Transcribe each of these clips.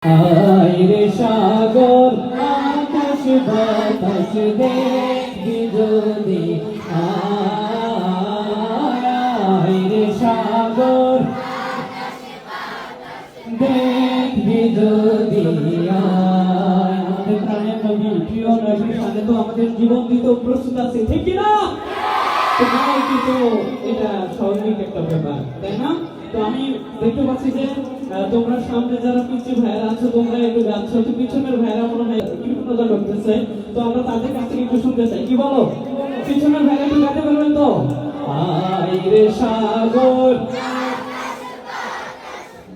আইরে সাগর আকাশ বাতাস দেখবি যদি আইরে সাগর দেখবি যদি আমাদের প্রাণের নবী প্রিয় নবীর সাথে তো আমাদের জীবন দিতে প্রস্তুত আছে, ঠিক কিনা? কিন্তু এটা স্বাভাবিক একটা ব্যাপার, তাই না? তো আমি দেখতে পাচ্ছি যে তোমরা সামনে যারা পিছিয়ে ভাইরা আছো তোমরা একটু গাচ্ছ, তো পিছনের ভাইরা মনে হয় কৃতজ্ঞতা করতেছে, তো আমরা তাদের কাছ থেকে একটু শুনতে চাই। কি বলো, পিছনের ভাইরা একটু গাইতে পারবেন তো? আইরে সাগর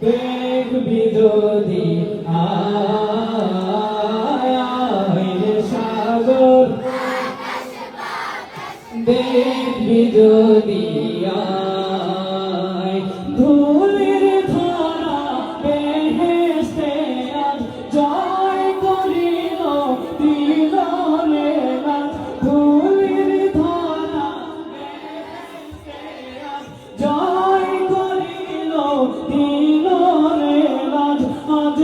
দেখবি যদি আইরে সাগর দেখবি যদি ধুলির ধরা বেহেশতে আজ জয় করিল দিলরে রাত, ধুলির ধরা বেহেশতে আজ জয় করিল দিলরে রাত, আজ